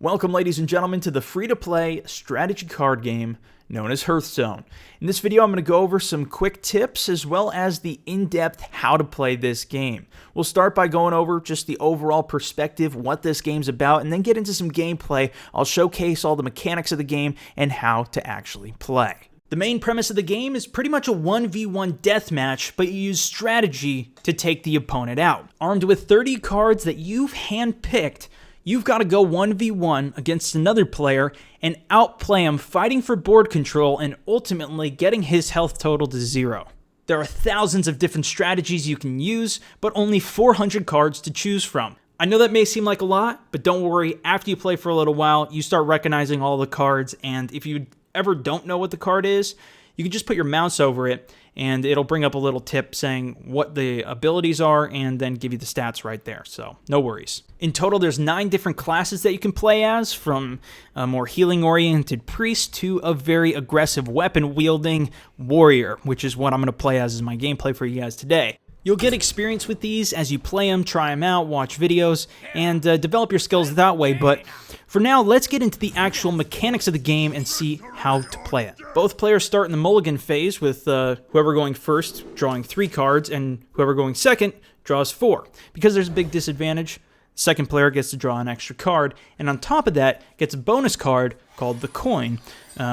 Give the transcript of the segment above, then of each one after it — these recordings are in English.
Welcome, ladies and gentlemen, to the free-to-play strategy card game known as Hearthstone. In this video, I'm going to go over some quick tips as well as the in-depth how to play this game. We'll start by going over just the overall perspective, what this game's about, and then get into some gameplay. I'll showcase all the mechanics of the game and how to actually play. The main premise of the game is pretty much a 1v1 deathmatch, but you use strategy to take the opponent out. Armed with 30 cards that you've handpicked, you've got to go 1v1 against another player and outplay him, fighting for board control and ultimately getting his health total to 0. There are thousands of different strategies you can use, but only 400 cards to choose from. I know that may seem like a lot, but don't worry, after you play for a little while, you start recognizing all the cards, and if you ever don't know what the card is, you can just put your mouse over it and it'll bring up a little tip saying what the abilities are and then give you the stats right there, so no worries. In total, there's 9 different classes that you can play as, from a more healing-oriented priest to a very aggressive weapon-wielding warrior, which is what I'm going to play as my gameplay for you guys today. You'll get experience with these as you play them, try them out, watch videos, and develop your skills that way, but for now, let's get into the actual mechanics of the game and see how to play it. Both players start in the mulligan phase with whoever going first drawing 3 cards, and whoever going second draws 4. Because there's a big disadvantage, the second player gets to draw an extra card, and on top of that, gets a bonus card called the coin,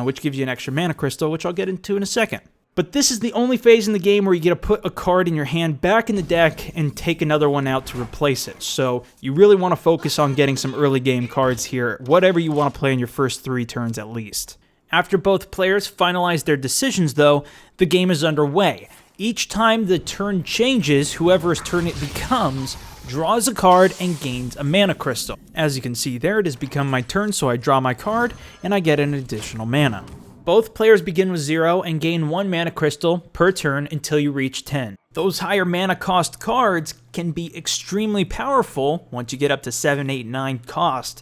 which gives you an extra mana crystal, which I'll get into in a second. But this is the only phase in the game where you get to put a card in your hand back in the deck and take another one out to replace it. So you really want to focus on getting some early game cards here, whatever you want to play in your first 3 turns at least. After both players finalize their decisions though, the game is underway. Each time the turn changes, whoever's turn it becomes draws a card and gains a mana crystal. As you can see there, it has become my turn, so I draw my card and I get an additional mana. Both players begin with 0 and gain 1 mana crystal per turn until you reach 10. Those higher mana cost cards can be extremely powerful once you get up to 7, 8, 9 cost,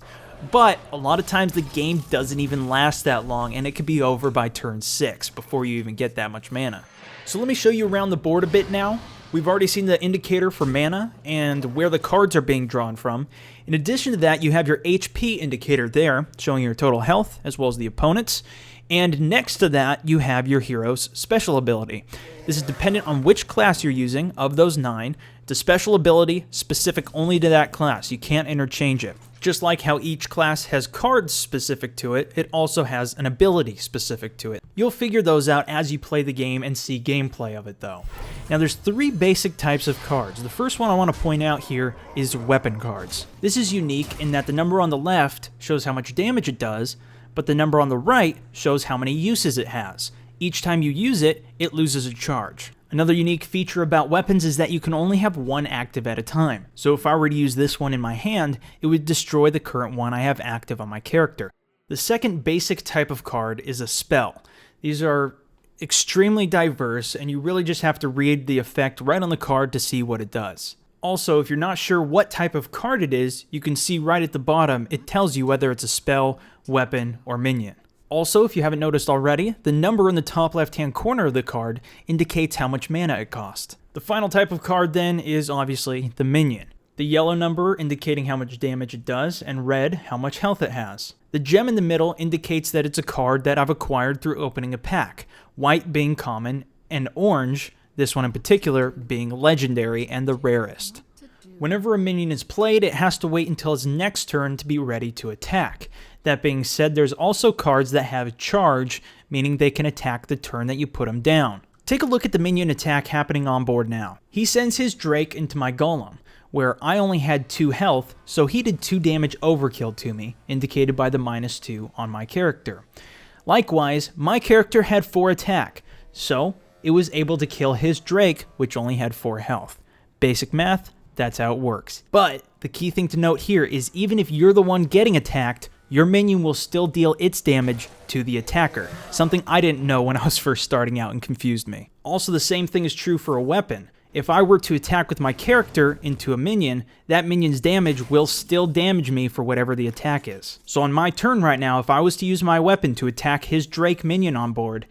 but a lot of times the game doesn't even last that long and it could be over by turn 6 before you even get that much mana. So let me show you around the board a bit now. We've already seen the indicator for mana and where the cards are being drawn from. In addition to that, you have your HP indicator there, showing your total health as well as the opponent's. And next to that, you have your hero's special ability. This is dependent on which class you're using. Of those 9, the special ability specific only to that class. You can't interchange it. Just like how each class has cards specific to it, it also has an ability specific to it. You'll figure those out as you play the game and see gameplay of it though. Now there's 3 basic types of cards. The first one I want to point out here is weapon cards. This is unique in that the number on the left shows how much damage it does, but the number on the right shows how many uses it has. Each time you use it, it loses a charge. Another unique feature about weapons is that you can only have 1 active at a time. So if I were to use this one in my hand, it would destroy the current one I have active on my character. The second basic type of card is a spell. These are extremely diverse, and you really just have to read the effect right on the card to see what it does. Also, if you're not sure what type of card it is, you can see right at the bottom, it tells you whether it's a spell, weapon, or minion. Also, if you haven't noticed already, the number in the top left-hand corner of the card indicates how much mana it costs. The final type of card then is obviously the minion. The yellow number indicating how much damage it does, and red how much health it has. The gem in the middle indicates that it's a card that I've acquired through opening a pack, white being common, and orange, this one in particular, being legendary and the rarest. Whenever a minion is played, it has to wait until its next turn to be ready to attack. That being said, there's also cards that have charge, meaning they can attack the turn that you put them down. Take a look at the minion attack happening on board now. He sends his Drake into my golem, where I only had 2 health, so he did 2 damage overkill to me, indicated by the -2 on my character. Likewise, my character had 4 attack, so it was able to kill his Drake, which only had 4 health. Basic math, that's how it works. But the key thing to note here is even if you're the one getting attacked, your minion will still deal its damage to the attacker, something I didn't know when I was first starting out and confused me. Also, the same thing is true for a weapon. If I were to attack with my character into a minion, that minion's damage will still damage me for whatever the attack is. So on my turn right now, if I was to use my weapon to attack his Drake minion on board,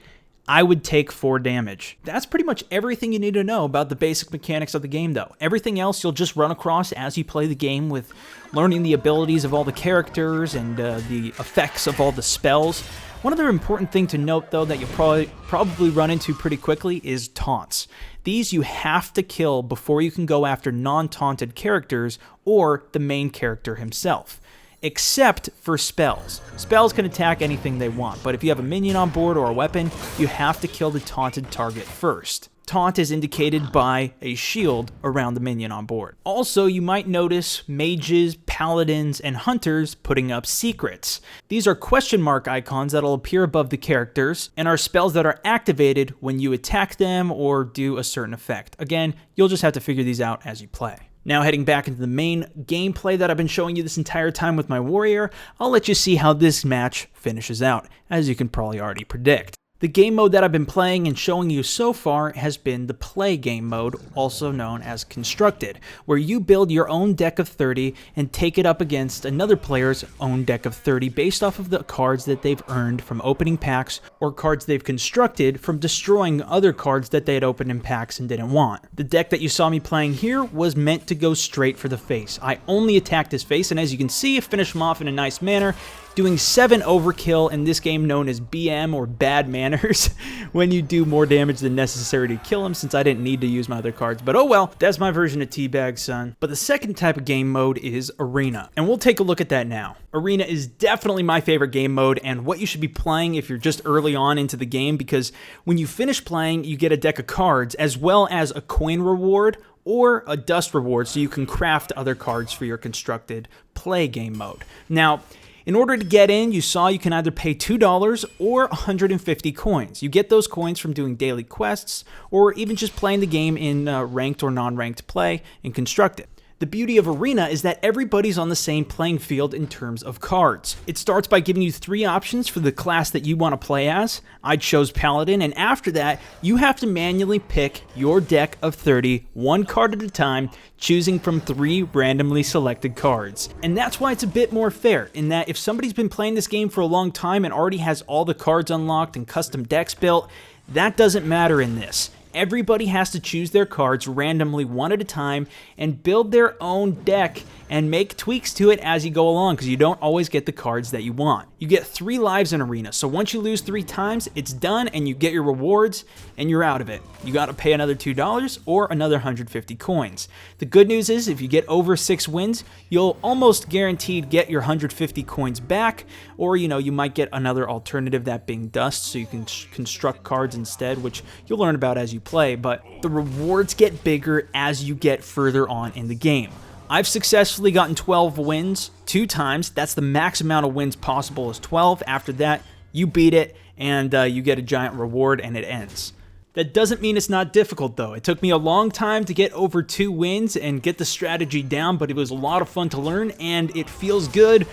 I would take 4 damage. That's pretty much everything you need to know about the basic mechanics of the game, though. Everything else you'll just run across as you play the game, with learning the abilities of all the characters and the effects of all the spells. One other important thing to note, though, that you'll probably run into pretty quickly is taunts. These you have to kill before you can go after non-taunted characters or the main character himself. Except for spells. Spells can attack anything they want, but if you have a minion on board or a weapon, you have to kill the taunted target first. Taunt is indicated by a shield around the minion on board. Also, you might notice mages, paladins, and hunters putting up secrets. These are question mark icons that'll appear above the characters and are spells that are activated when you attack them or do a certain effect. Again, you'll just have to figure these out as you play. Now heading back into the main gameplay that I've been showing you this entire time with my warrior, I'll let you see how this match finishes out, as you can probably already predict. The game mode that I've been playing and showing you so far has been the play game mode, also known as constructed, where you build your own deck of 30 and take it up against another player's own deck of 30 based off of the cards that they've earned from opening packs or cards they've constructed from destroying other cards that they had opened in packs and didn't want. The deck that you saw me playing here was meant to go straight for the face. I only attacked his face, and as you can see, I finished him off in a nice manner, doing 7 overkill in this game known as BM, or bad manners, when you do more damage than necessary to kill him, since I didn't need to use my other cards. But oh well, that's my version of Teabag, son. But the second type of game mode is Arena, and we'll take a look at that now. Arena is definitely my favorite game mode and what you should be playing if you're just early on into the game, because when you finish playing, you get a deck of cards as well as a coin reward or a dust reward, so you can craft other cards for your constructed play game mode. Now, in order to get in, you saw you can either pay $2 or 150 coins. You get those coins from doing daily quests or even just playing the game in ranked or non-ranked play and constructed. The beauty of Arena is that everybody's on the same playing field in terms of cards. It starts by giving you 3 options for the class that you want to play as. I chose Paladin, and after that, you have to manually pick your deck of 30, 1 card at a time, choosing from 3 randomly selected cards. And that's why it's a bit more fair, in that if somebody's been playing this game for a long time and already has all the cards unlocked and custom decks built, that doesn't matter in this. Everybody has to choose their cards randomly 1 at a time and build their own deck and make tweaks to it as you go along, because you don't always get the cards that you want. You get 3 lives in Arena, so once you lose 3 times, it's done and you get your rewards and you're out of it. You gotta pay another $2 or another 150 coins. The good news is if you get over 6 wins, you'll almost guaranteed get your 150 coins back, or you might get another alternative, that being dust, so you can construct cards instead, which you'll learn about as you play, but the rewards get bigger as you get further on in the game. I've successfully gotten 12 wins 2 times. That's the max amount of wins possible, is 12. After that, you beat it and you get a giant reward and it ends. That doesn't mean it's not difficult, though. It took me a long time to get over 2 wins and get the strategy down, but it was a lot of fun to learn, and it feels good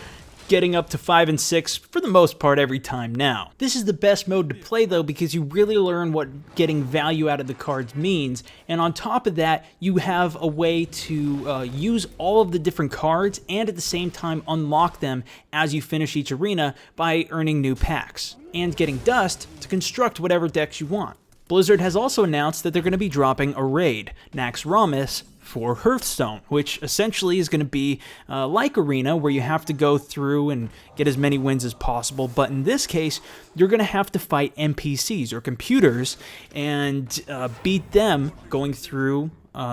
getting up to 5 and 6 for the most part every time now. This is the best mode to play, though, because you really learn what getting value out of the cards means, and on top of that, you have a way to use all of the different cards and at the same time unlock them as you finish each arena by earning new packs and getting dust to construct whatever decks you want. Blizzard has also announced that they're going to be dropping a raid, naxxramas, for Hearthstone, which essentially is going to be like Arena, where you have to go through and get as many wins as possible, but in this case, you're going to have to fight NPCs or computers and beat them, going through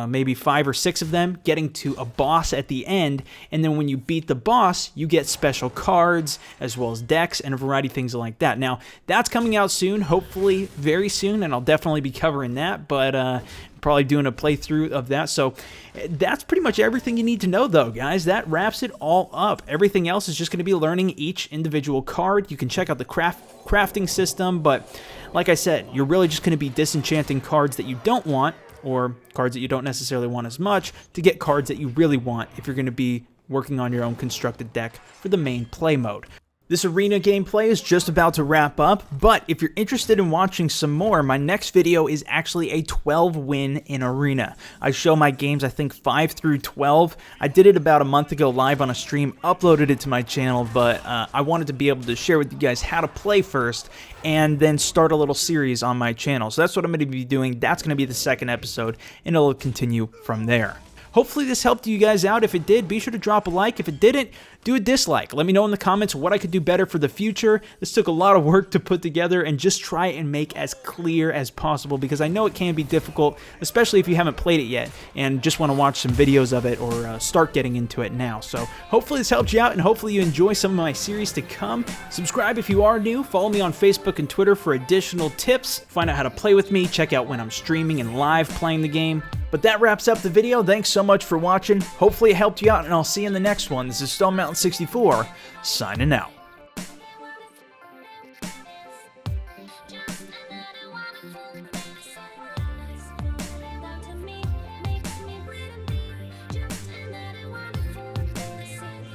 maybe 5 or 6 of them, getting to a boss at the end, and then when you beat the boss, you get special cards, as well as decks, and a variety of things like that. Now, that's coming out soon, hopefully very soon, and I'll definitely be covering that, but probably doing a playthrough of that. So that's pretty much everything you need to know, though, guys. That wraps it all up. Everything else is just going to be learning each individual card. You can check out the crafting system, but like I said, you're really just going to be disenchanting cards that you don't want, or cards that you don't necessarily want as much, to get cards that you really want if you're going to be working on your own constructed deck for the main play mode. This arena gameplay is just about to wrap up, but if you're interested in watching some more, my next video is actually a 12 win in arena. I show my games, I think 5 through 12. I did it about a month ago live on a stream, uploaded it to my channel, but I wanted to be able to share with you guys how to play first and then start a little series on my channel. So that's what I'm going to be doing. That's going to be the second episode, and it'll continue from there. Hopefully this helped you guys out. If it did, be sure to drop a like. If it didn't, do a dislike. Let me know in the comments what I could do better for the future. This took a lot of work to put together, and just try and make as clear as possible because I know it can be difficult, especially if you haven't played it yet and just want to watch some videos of it or start getting into it now. So hopefully this helped you out, and hopefully you enjoy some of my series to come. Subscribe if you are new. Follow me on Facebook and Twitter for additional tips. Find out how to play with me. Check out when I'm streaming and live playing the game. But that wraps up the video. Thanks so much for watching. Hopefully it helped you out, and I'll see you in the next one. This is Stone Mountain 64, signing out.